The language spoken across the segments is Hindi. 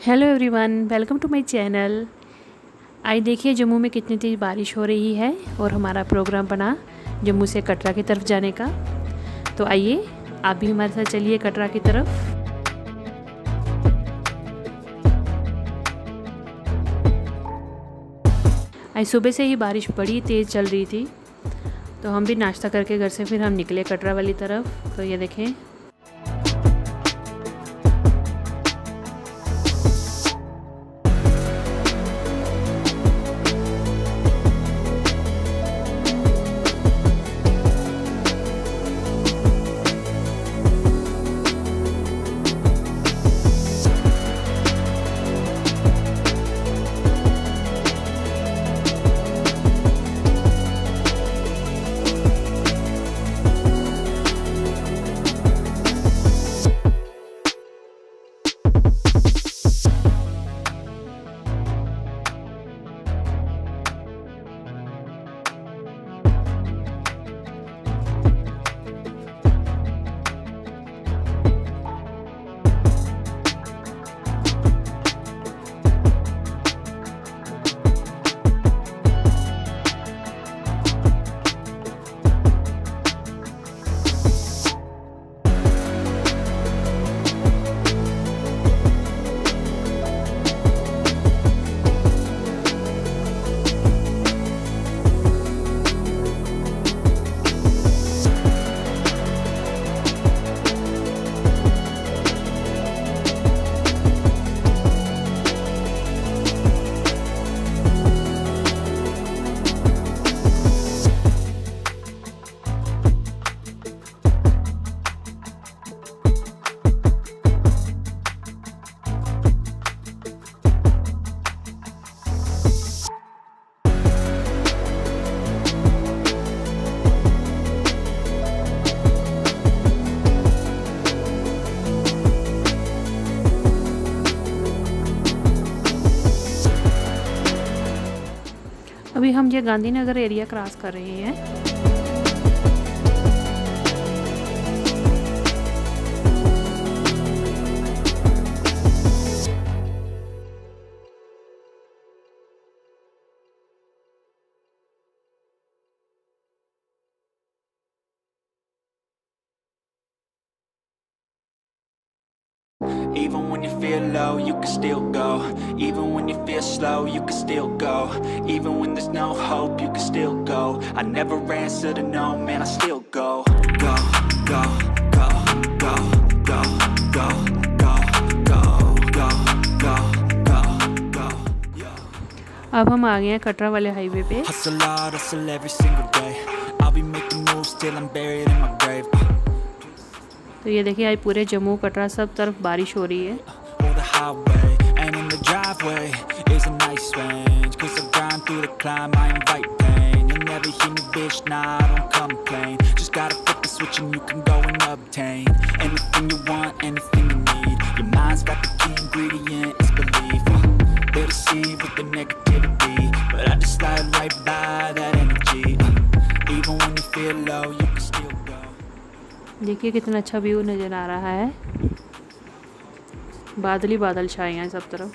Hello everyone, welcome to my channel. आज देखिए जम्मू में कितनी तेज़ बारिश हो रही है और हमारा प्रोग्राम बना जम्मू से कटरा की तरफ जाने का। तो आइए आप भी हमारे साथ चलिए कटरा की तरफ। आज सुबह से ही बारिश बड़ी तेज़ चल रही थी, तो हम भी नाश्ता करके घर से फिर हम निकले कटरा वाली तरफ। तो ये देखें, अभी हम ये गांधीनगर एरिया क्रॉस कर रहे हैं। Even when you feel low, you can still go. Even when you feel slow, you can still go. Even when there's no hope, you can still go. I never answer to no, man, I still go. Go, go, go, go, go, go, go, go, go, go, go, go. अब हम आ गए हैं कटरा वाले हाईवे पे। Hustle hard, hustle every single day. I'll be making moves till I'm buried in my grave. तो ये देखिए आज पूरे जम्मू कटरा सब तरफ बारिश हो रही है। Or the highway, and in the driveway is a nice range. 'Cause I grind through the climb, I invite pain. You'll never hear me, bitch, nah, I don't complain. Just gotta flip the switch and you can go and obtain anything you want, anything you need. Your mind's got the key ingredient, it's belief. They deceive with the negativity, but I just slide right by that energy. Even when you feel low, you can still go. देखिए कितना अच्छा व्यू नज़र आ रहा है, बादल ही बादल छाए हैं सब तरफ।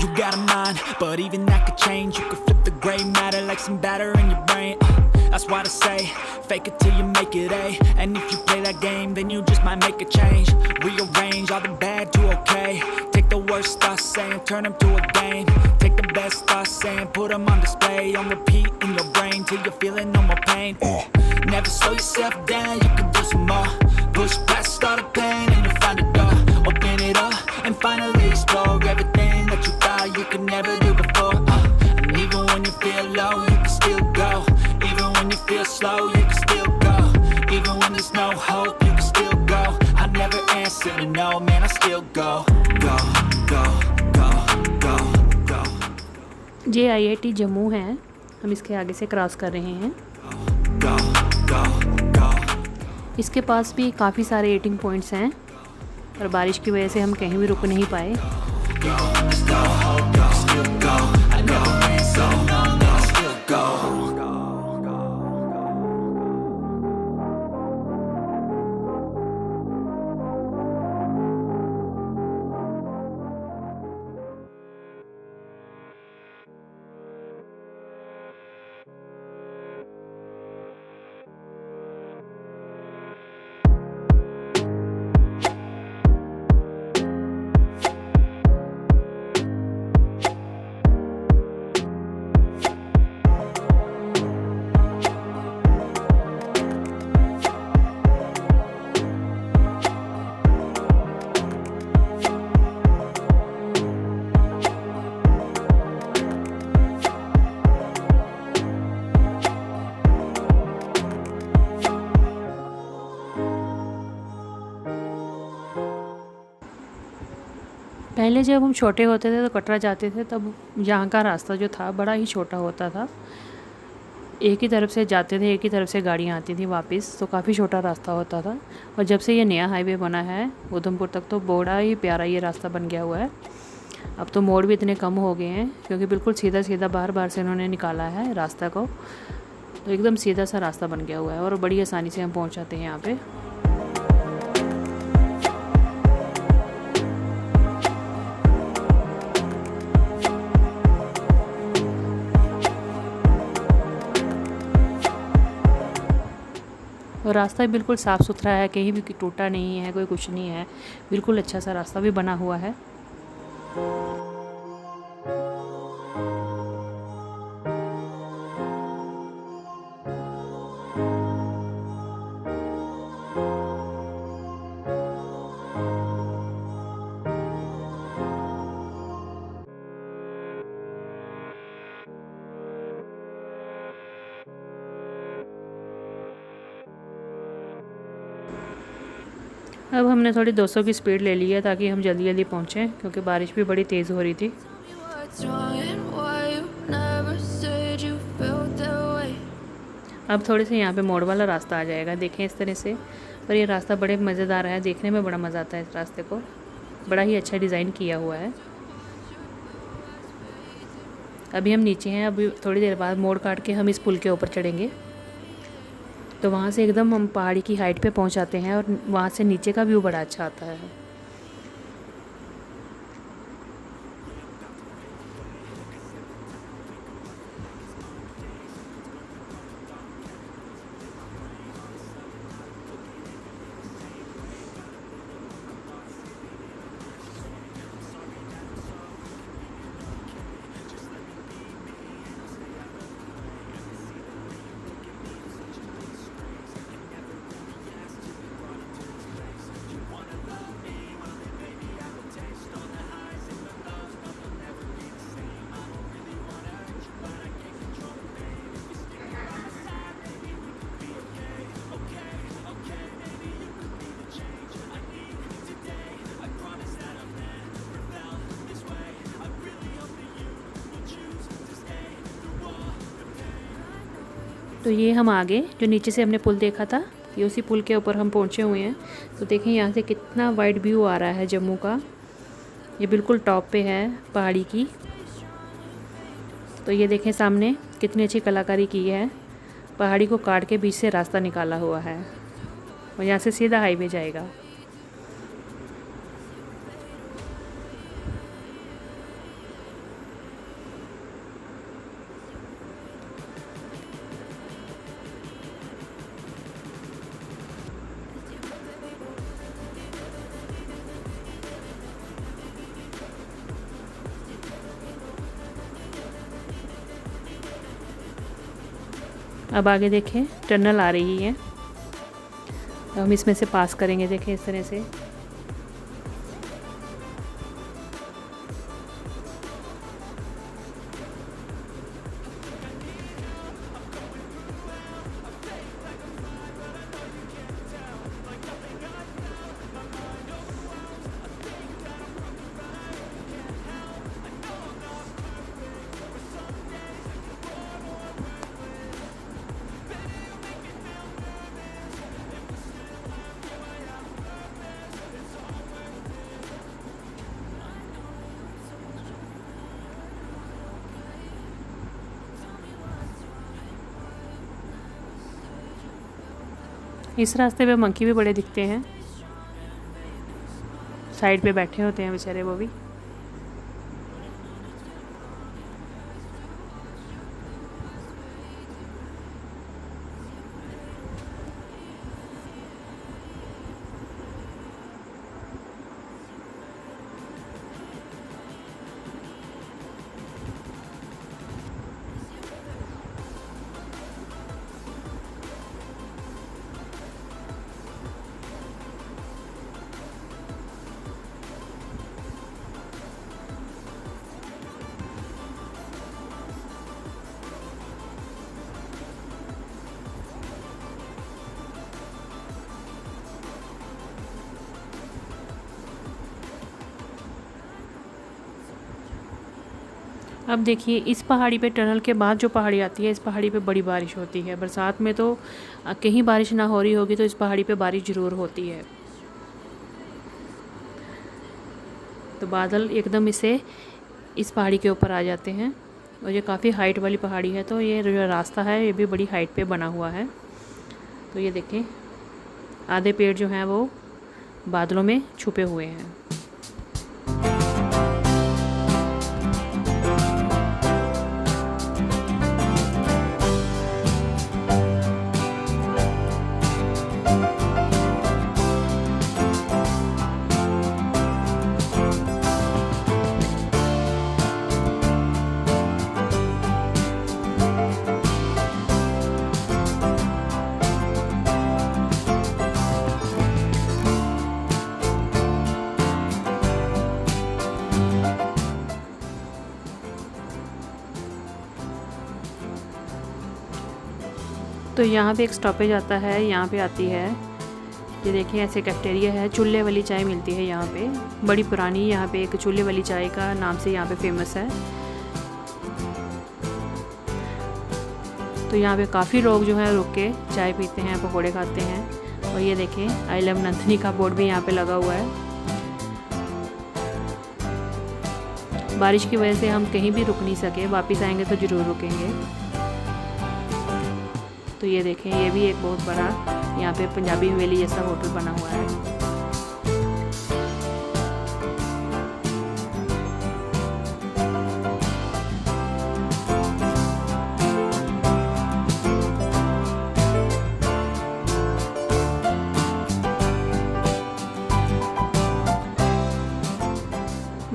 You got a mind, but even that could change. You could flip the gray matter like some batter in your brain. That's why I say, fake it till you make it A. And if you play that game, then you just might make a change. Rearrange all the bad to okay. Take the worst thoughts saying, turn them to a game. Take the best thoughts saying, put them on display. On repeat in your brain till you're feeling no more pain. Never slow yourself down, you can do some more. Push past all the pain and you'll find a door. Open it up and finally explore everything that you thought you could never do before. And even when you feel low, you can still go. Even when you feel slow, you can still go. Even when there's no hope, you can still go. I never answer to no, man, I still go. Go, go, go, go, go. ये IIT जम्मू है, हम इसके आगे से क्रॉस कर रहे हैं। Go, go, इसके पास भी काफ़ी सारे ईटिंग पॉइंट्स हैं और बारिश की वजह से हम कहीं भी रुक नहीं पाए। पहले जब हम छोटे होते थे तो कटरा जाते थे तब यहाँ का रास्ता जो था बड़ा ही छोटा होता था। एक ही तरफ से जाते थे, एक ही तरफ से गाड़ियाँ आती थी वापस, तो काफ़ी छोटा रास्ता होता था। और जब से ये नया हाईवे बना है उधमपुर तक तो बड़ा ही प्यारा ये रास्ता बन गया हुआ है। अब तो मोड़ भी इतने कम हो गए हैं क्योंकि बिल्कुल सीधा सीधा बार बार से इन्होंने निकाला है रास्ता को, तो एकदम सीधा सा रास्ता बन गया हुआ है और बड़ी आसानी से हम पहुँच जाते हैं यहाँ पर। और रास्ता भी बिल्कुल साफ़ सुथरा है, कहीं भी टूटा नहीं है, कोई कुछ नहीं है, बिल्कुल अच्छा सा रास्ता भी बना हुआ है। अब हमने थोड़ी 200 की स्पीड ले ली है ताकि हम जल्दी जल्दी पहुँचें क्योंकि बारिश भी बड़ी तेज़ हो रही थी। अब थोड़े से यहाँ पे मोड़ वाला रास्ता आ जाएगा, देखें इस तरह से। पर ये रास्ता बड़े मज़ेदार है, देखने में बड़ा मज़ा आता है इस रास्ते को, बड़ा ही अच्छा डिज़ाइन किया हुआ है। अभी हम नीचे हैं, अभी थोड़ी देर बाद मोड़ काट के हम इस पुल के ऊपर चढ़ेंगे, तो वहाँ से एकदम हम पहाड़ी की हाइट पे पहुँच जाते हैं और वहाँ से नीचे का व्यू बड़ा अच्छा आता है। तो ये हम आगे जो नीचे से हमने पुल देखा था, ये उसी पुल के ऊपर हम पहुँचे हुए हैं। तो देखें यहाँ से कितना वाइड व्यू आ रहा है जम्मू का, ये बिल्कुल टॉप पे है पहाड़ी की। तो ये देखें सामने कितनी अच्छी कलाकारी की है, पहाड़ी को काट के बीच से रास्ता निकाला हुआ है और यहाँ से सीधा हाईवे जाएगा। अब आगे देखें टनल आ रही है, तो हम इसमें से पास करेंगे, देखें इस तरह से। इस रास्ते पे मंकी भी बड़े दिखते हैं, साइड पे बैठे होते हैं बेचारे वो भी। अब देखिए इस पहाड़ी पे टनल के बाद जो पहाड़ी आती है, इस पहाड़ी पे बड़ी बारिश होती है। बरसात में तो कहीं बारिश ना हो रही होगी तो इस पहाड़ी पे बारिश ज़रूर होती है। तो बादल एकदम इसे इस पहाड़ी के ऊपर आ जाते हैं और ये काफ़ी हाइट वाली पहाड़ी है, तो ये जो रास्ता है ये भी बड़ी हाइट पे बना हुआ है। तो ये देखें आधे पेड़ जो हैं वो बादलों में छुपे हुए हैं। तो यहाँ पे एक स्टॉपेज आता है, यहाँ पे आती है, ये देखिए ऐसे कैफेटेरिया है, चूल्हे वाली चाय मिलती है यहाँ पे, बड़ी पुरानी। यहाँ पे एक चूल्हे वाली चाय का नाम से यहाँ पे फेमस है। तो यहाँ पे काफ़ी लोग जो हैं रुक के चाय पीते हैं, पकौड़े खाते हैं। और ये देखें आई लव नंदनी का बोर्ड भी यहाँ पे लगा हुआ है। बारिश की वजह से हम कहीं भी रुक नहीं सके, वापस आएंगे तो ज़रूर रुकेंगे। तो ये देखें ये भी एक बहुत बड़ा यहाँ पे पंजाबी हवेली जैसा होटल बना हुआ है।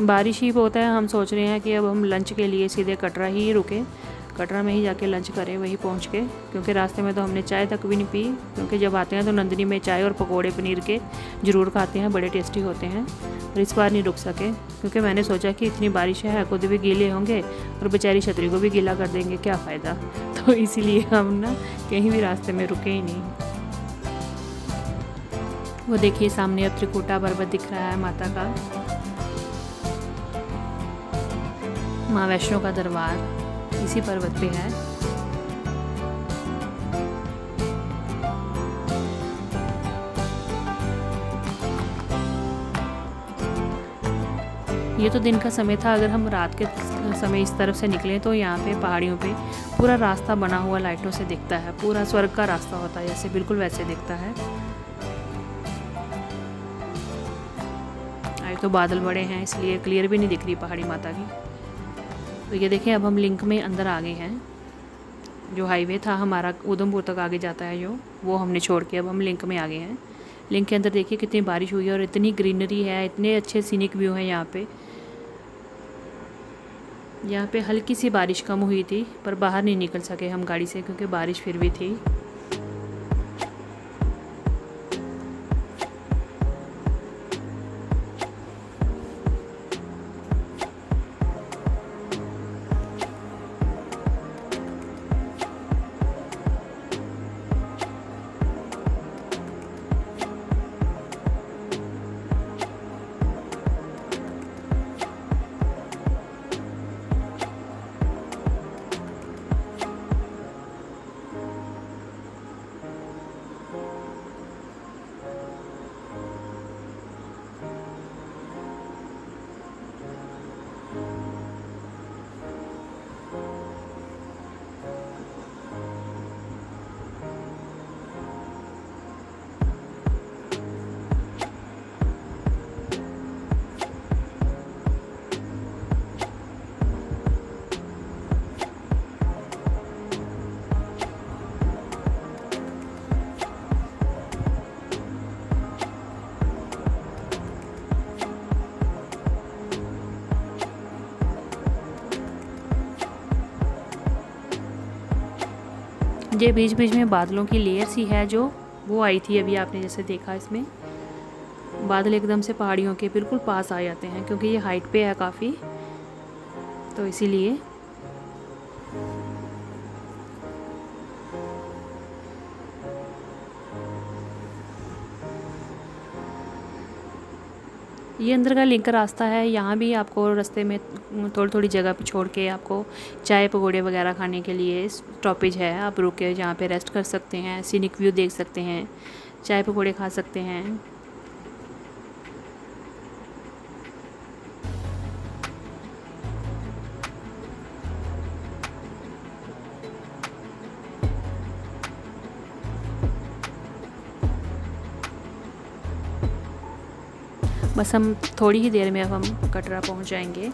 बारिश ही बहुत है, हम सोच रहे हैं कि अब हम लंच के लिए सीधे कटरा ही रुके, कटरा में ही जाके लंच करें वहीं पहुंच के, क्योंकि रास्ते में तो हमने चाय तक भी नहीं पी। क्योंकि जब आते हैं तो नंदिनी में चाय और पकोड़े पनीर के ज़रूर खाते हैं, बड़े टेस्टी होते हैं। और इस बार नहीं रुक सके क्योंकि मैंने सोचा कि इतनी बारिश है, खुद भी गीले होंगे और बेचारी छतरी को भी गीला कर देंगे, क्या फ़ायदा। तो इसीलिए हम ना कहीं भी रास्ते में रुके ही नहीं। वो देखिए सामने अब त्रिकुटा पर्वत दिख रहा है माता का, माँ वैष्णो का दरबार इसी पर्वत पे है। ये तो दिन का समय था, अगर हम रात के समय इस तरफ से निकलें तो यहाँ पे पहाड़ियों पे पूरा रास्ता बना हुआ लाइटों से दिखता है, पूरा स्वर्ग का रास्ता होता है जैसे, बिल्कुल वैसे दिखता है। आज तो बादल बड़े हैं इसलिए क्लियर भी नहीं दिख रही पहाड़ी माता की। तो ये देखें अब हम लिंक में अंदर आ गए हैं। जो हाईवे था हमारा उधमपुर तक आगे जाता है जो, वो हमने छोड़ के अब हम लिंक में आ गए हैं। लिंक के अंदर देखिए कितनी बारिश हुई है और इतनी ग्रीनरी है, इतने अच्छे सीनिक व्यू हैं यहाँ पे। यहाँ पे हल्की सी बारिश कम हुई थी पर बाहर नहीं निकल सके हम गाड़ी से क्योंकि बारिश फिर भी थी। ये बीच बीच में बादलों की लेयर सी है जो वो आई थी अभी आपने जैसे देखा। इसमें बादल एकदम से पहाड़ियों के बिल्कुल पास आ जाते हैं क्योंकि ये हाइट पे है काफ़ी, तो इसीलिए। ये अंदर का लिंक रास्ता है। यहाँ भी आपको रास्ते में थोड़ी थोड़ी जगह पे छोड़ के आपको चाय पकौड़े वगैरह खाने के लिए स्टॉपेज है। आप रुक के जहाँ पे रेस्ट कर सकते हैं, सीनिक व्यू देख सकते हैं, चाय पकौड़े खा सकते हैं। बस हम थोड़ी ही देर में अब हम कटरा पहुंच जाएंगे।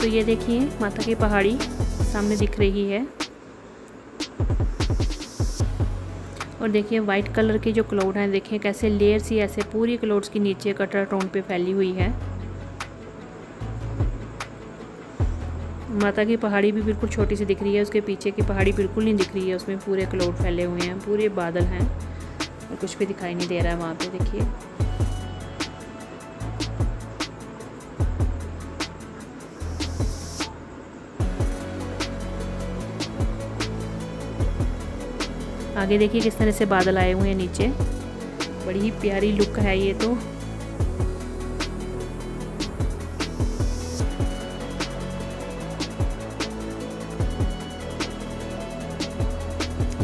तो ये देखिए माता की पहाड़ी सामने दिख रही है और देखिए वाइट कलर के जो क्लाउड हैं, देखिए कैसे लेयर सी ऐसे पूरी क्लाउड्स के नीचे कटरा टाउन पे फैली हुई है। माता की पहाड़ी भी बिल्कुल छोटी सी दिख रही है, उसके पीछे की पहाड़ी बिल्कुल नहीं दिख रही है, उसमें पूरे क्लाउड फैले हुए हैं, पूरे बादल हैं और कुछ भी दिखाई नहीं दे रहा है वहाँ पे। देखिए आगे देखिए किस तरह से बादल आए हुए हैं नीचे, बड़ी ही प्यारी लुक है ये तो।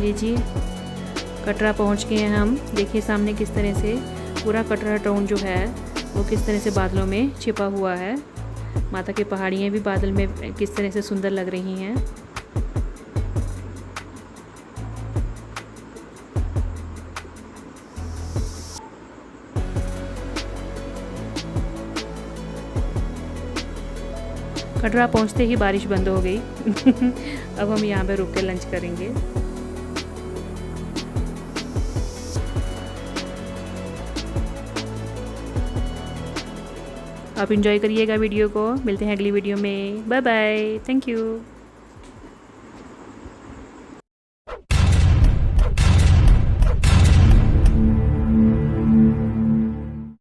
लीजिए कटरा पहुंच गए हैं हम। देखिए सामने किस तरह से पूरा कटरा टाउन जो है वो किस तरह से बादलों में छिपा हुआ है। माता की पहाड़ियाँ भी बादल में किस तरह से सुंदर लग रही हैं। कटरा पहुंचते ही बारिश बंद हो गई। अब हम यहाँ पे रुक के लंच करेंगे। आप इंजॉय करिएगा वीडियो को। मिलते हैं अगली वीडियो में। Bye bye, thank you.